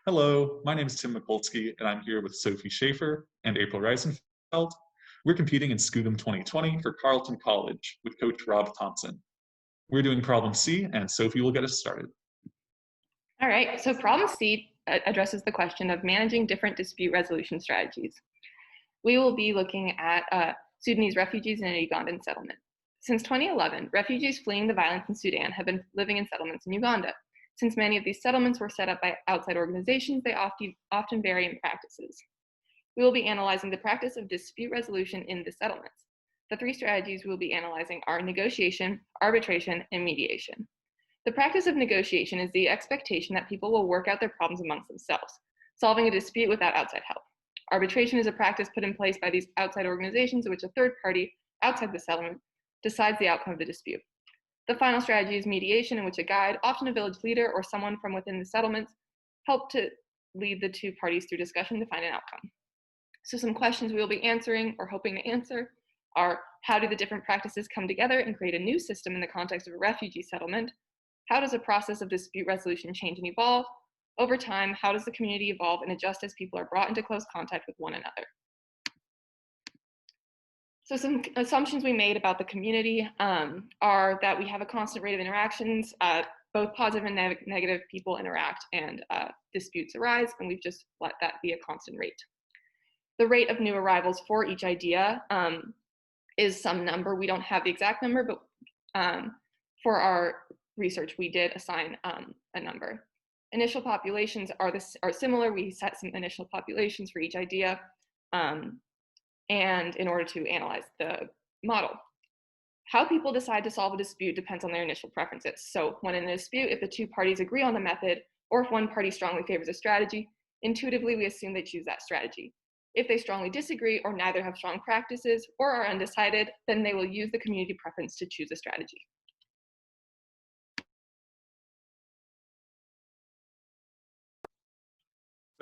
Hello, my name is Tim Mikulski, and I'm here with Sophie Schafer and April Reisenfeld. We're competing in SCUDEM 2020 for Carleton College with Coach Rob Thompson. We're doing problem C, and Sophie will get us started. All right, so problem C addresses the question of managing different dispute resolution strategies. We will be looking at Sudanese refugees in a Ugandan settlement. Since 2011, refugees fleeing the violence in Sudan have been living in settlements in Uganda. Since many of these settlements were set up by outside organizations, they often vary in practices. We will be analyzing the practice of dispute resolution in the settlements. The three strategies we will be analyzing are negotiation, arbitration, and mediation. The practice of negotiation is the expectation that people will work out their problems amongst themselves, solving a dispute without outside help. Arbitration is a practice put in place by these outside organizations in which a third party outside the settlement decides the outcome of the dispute. The final strategy is mediation, in which a guide, often a village leader or someone from within the settlements, help to lead the two parties through discussion to find an outcome. So some questions we will be answering or hoping to answer are: how do the different practices come together and create a new system in the context of a refugee settlement? How does the process of dispute resolution change and evolve? Over time, how does the community evolve and adjust as people are brought into close contact with one another? So some assumptions we made about the community are that we have a constant rate of interactions, both positive and negative people interact and disputes arise, and we've just let that be a constant rate. The rate of new arrivals for each idea is some number. We don't have the exact number, but for our research, we did assign a number. Initial populations are similar. We set some initial populations for each idea, and in order to analyze the model. How people decide to solve a dispute depends on their initial preferences. So when in a dispute, if the two parties agree on the method, or if one party strongly favors a strategy, intuitively we assume they choose that strategy. If they strongly disagree or neither have strong practices or are undecided, then they will use the community preference to choose a strategy.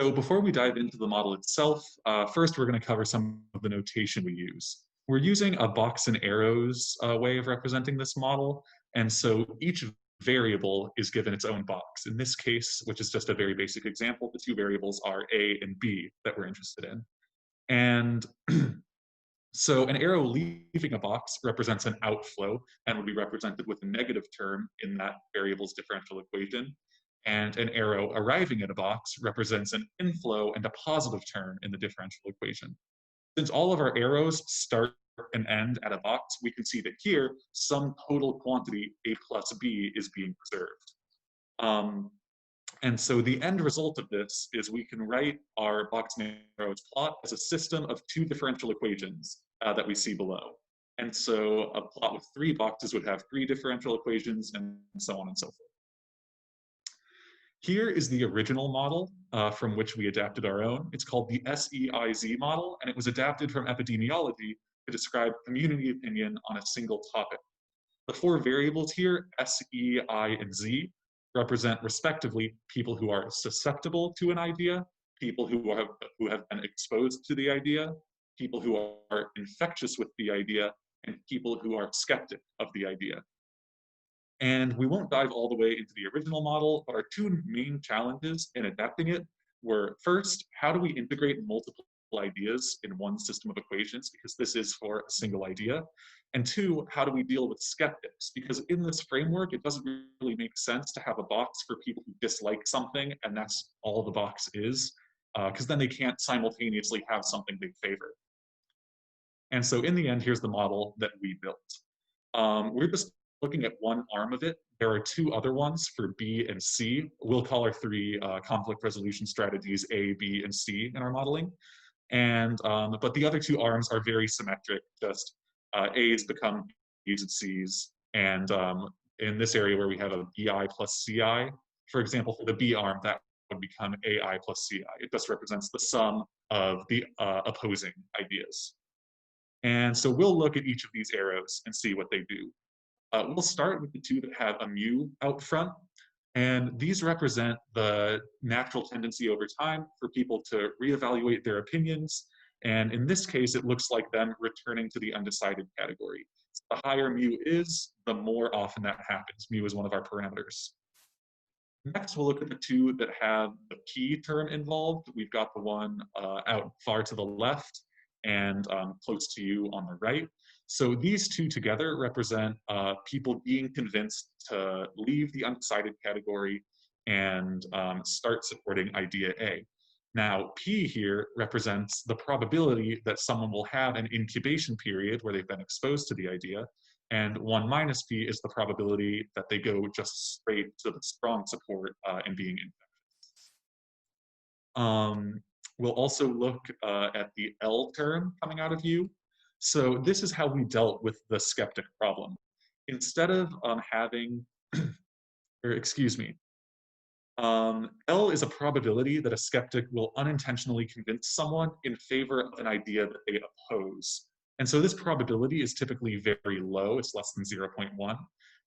So before we dive into the model itself, first we're going to cover some of the notation we use. We're using a box and arrows way of representing this model, and so each variable is given its own box. In this case, which is just a very basic example, the two variables are A and B that we're interested in. And so an arrow leaving a box represents an outflow and would be represented with a negative term in that variable's differential equation. And an arrow arriving at a box represents an inflow and a positive term in the differential equation. Since all of our arrows start and end at a box, we can see that here, some total quantity, A plus B, is being preserved. And so the end result of this is we can write our box and arrows plot as a system of two differential equations that we see below. And so a plot with three boxes would have three differential equations, and so on and so forth. Here is the original model from which we adapted our own. It's called the SEIZ model, and it was adapted from epidemiology to describe community opinion on a single topic. The four variables here, S, E, I, and Z, represent respectively people who are susceptible to an idea, people who have been exposed to the idea, people who are infectious with the idea, and people who are skeptic of the idea. And we won't dive all the way into the original model, but our two main challenges in adapting it were, first, how do we integrate multiple ideas in one system of equations, because this is for a single idea? And two, how do we deal with skeptics? Because in this framework, it doesn't really make sense to have a box for people who dislike something, and that's all the box is, because then they can't simultaneously have something they favor. And so in the end, here's the model that we built. We're just looking at one arm of it. There are two other ones for B and C. We'll call our three conflict resolution strategies A, B, and C in our modeling. And but the other two arms are very symmetric. Just A's become B's and C's. And in this area where we have a BI plus CI, for example, for the B arm, that would become AI plus CI. It just represents the sum of the opposing ideas. And so we'll look at each of these arrows and see what they do. We'll start with the two that have a mu out front, and these represent the natural tendency over time for people to reevaluate their opinions, and in this case, it looks like them returning to the undecided category. So the higher mu is, the more often that happens. Mu is one of our parameters. Next, we'll look at the two that have the P term involved. We've got the one out far to the left and close to you on the right. So these two together represent people being convinced to leave the undecided category and start supporting idea A. Now, P here represents the probability that someone will have an incubation period where they've been exposed to the idea, and 1 minus P is the probability that they go just straight to the strong support and being infectious. We'll also look at the L term coming out of U. So this is how we dealt with the skeptic problem. Instead of having, or excuse me, L is a probability that a skeptic will unintentionally convince someone in favor of an idea that they oppose. And so this probability is typically very low, it's less than 0.1.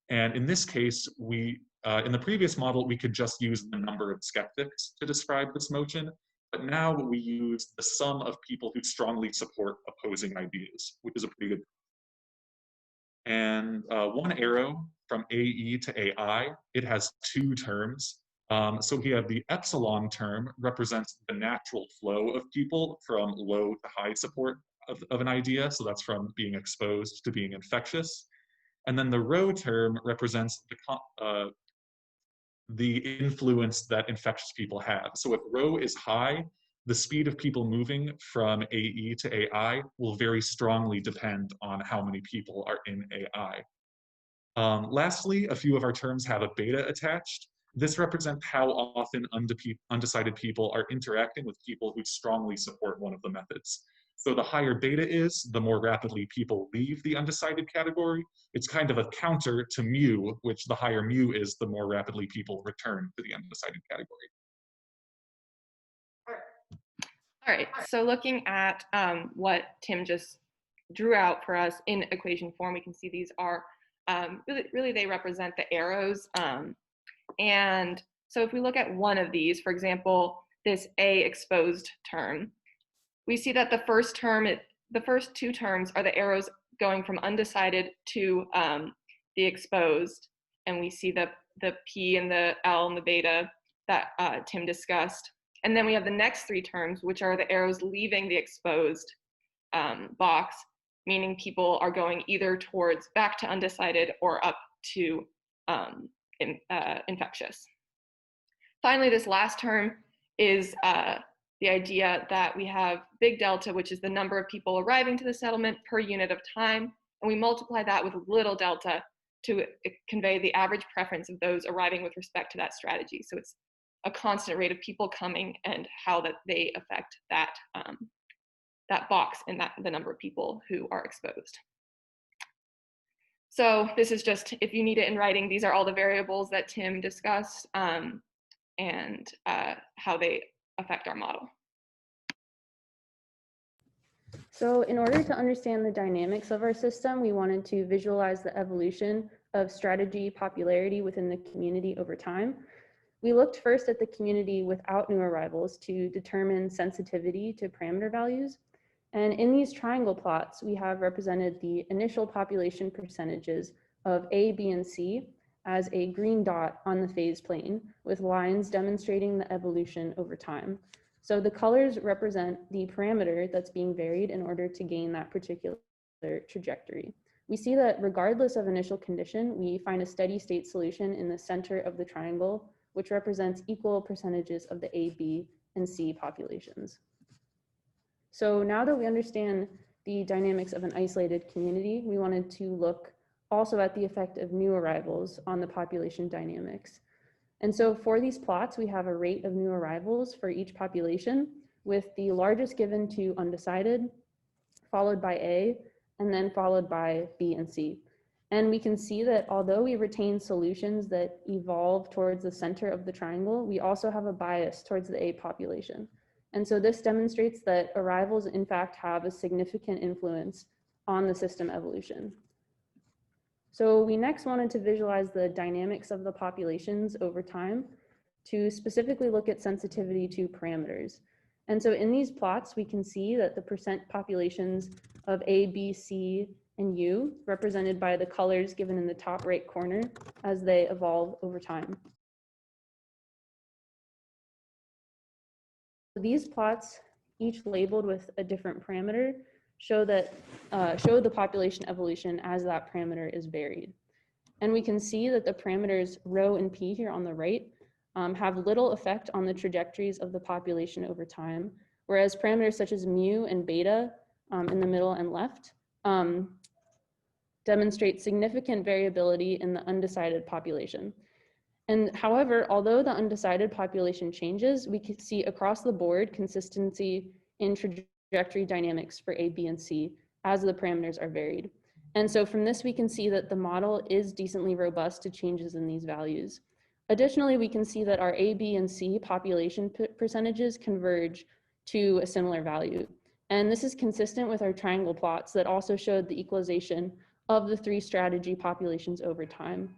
And in this case, in the previous model, we could just use the number of skeptics to describe this motion, but now we use the sum of people who strongly support opposing ideas, which is a pretty good. And one arrow from AE to AI, it has two terms. So we have the epsilon term represents the natural flow of people from low to high support of an idea. So that's from being exposed to being infectious. And then the rho term represents the influence that infectious people have. So if rho is high, the speed of people moving from AE to AI will very strongly depend on how many people are in AI. Lastly, a few of our terms have a beta attached. This represents how often undecided people are interacting with people who strongly support one of the methods. So the higher beta is, the more rapidly people leave the undecided category. It's kind of a counter to mu, which the higher mu is, the more rapidly people return to the undecided category. All right, so looking at what Tim just drew out for us in equation form, we can see these are really they represent the arrows. And so if we look at one of these, for example, this A exposed term, we see that the first two terms are the arrows going from undecided to the exposed, and we see the P and the L and the beta that Tim discussed. And then we have the next three terms, which are the arrows leaving the exposed box, meaning people are going either towards back to undecided or up to infectious. Finally, this last term is the idea that we have big delta, which is the number of people arriving to the settlement per unit of time, and we multiply that with little delta to convey the average preference of those arriving with respect to that strategy. So it's a constant rate of people coming and how that they affect that, that box and the number of people who are exposed. So this is just, if you need it in writing, these are all the variables that Tim discussed and how they affect our model. So in order to understand the dynamics of our system, we wanted to visualize the evolution of strategy popularity within the community over time. We looked first at the community without new arrivals to determine sensitivity to parameter values. And in these triangle plots, we have represented the initial population percentages of A, B, and C as a green dot on the phase plane with lines demonstrating the evolution over time. So the colors represent the parameter that's being varied in order to gain that particular trajectory. We see that regardless of initial condition, we find a steady state solution in the center of the triangle, which represents equal percentages of the A, B, and C populations. So now that we understand the dynamics of an isolated community, we wanted to look also at the effect of new arrivals on the population dynamics. And so for these plots, we have a rate of new arrivals for each population, with the largest given to undecided, followed by A, and then followed by B and C. And we can see that although we retain solutions that evolve towards the center of the triangle, we also have a bias towards the A population. And so this demonstrates that arrivals in fact have a significant influence on the system evolution. So we next wanted to visualize the dynamics of the populations over time to specifically look at sensitivity to parameters. And so in these plots, we can see that the percent populations of A, B, C, and U, represented by the colors given in the top right corner, as they evolve over time. these plots, each labeled with a different parameter, show the population evolution as that parameter is varied. And we can see that the parameters rho and p here on the right have little effect on the trajectories of the population over time, whereas parameters such as mu and beta in the middle and left demonstrate significant variability in the undecided population. And however, although the undecided population changes, we can see across the board consistency in trajectory dynamics for A, B, and C as the parameters are varied. And so from this, we can see that the model is decently robust to changes in these values. Additionally, we can see that our A, B, and C population percentages converge to a similar value. And this is consistent with our triangle plots that also showed the equalization of the 3 strategy populations over time.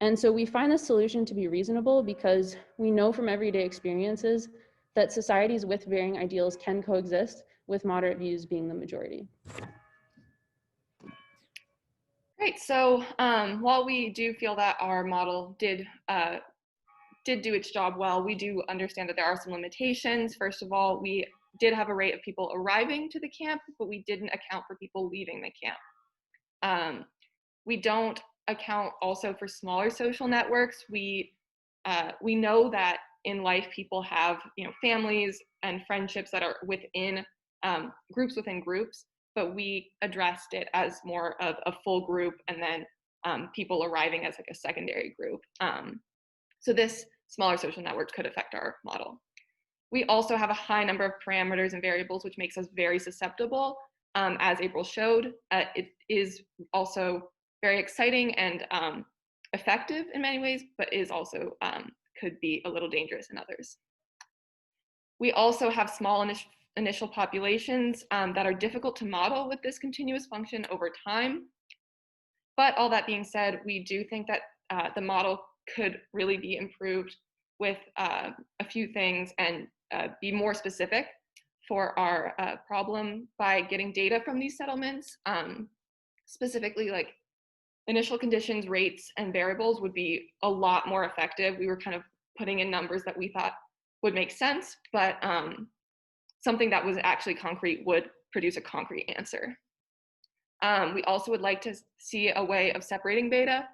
And so we find this solution to be reasonable because we know from everyday experiences that societies with varying ideals can coexist, with moderate views being the majority. Great, so while we do feel that our model did do its job well, we do understand that there are some limitations. First of all, we did have a rate of people arriving to the camp, but we didn't account for people leaving the camp. We don't account also for smaller social networks. We know that in life people have families and friendships that are within groups within groups, but we addressed it as more of a full group and then people arriving as like a secondary group. So this smaller social network could affect our model. We also have a high number of parameters and variables, which makes us very susceptible. As April showed, it is also very exciting and effective in many ways, but is also could be a little dangerous in others. We also have small initial populations that are difficult to model with this continuous function over time. But all that being said, we do think that the model could really be improved with a few things and be more specific for our problem by getting data from these settlements. Specifically, like initial conditions, rates, and variables would be a lot more effective. We were kind of putting in numbers that we thought would make sense, but something that was actually concrete would produce a concrete answer. We also would like to see a way of separating beta.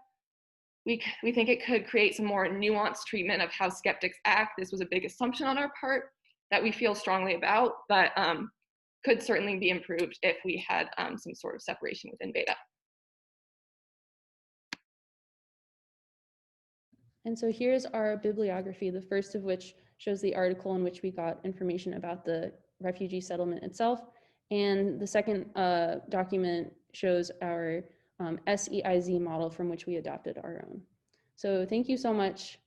We think it could create some more nuanced treatment of how skeptics act. This was a big assumption on our part that we feel strongly about, but could certainly be improved if we had some sort of separation within beta. And so here's our bibliography, the first of which shows the article in which we got information about the refugee settlement itself. And the second document shows our SEIZ model from which we adapted our own. So thank you so much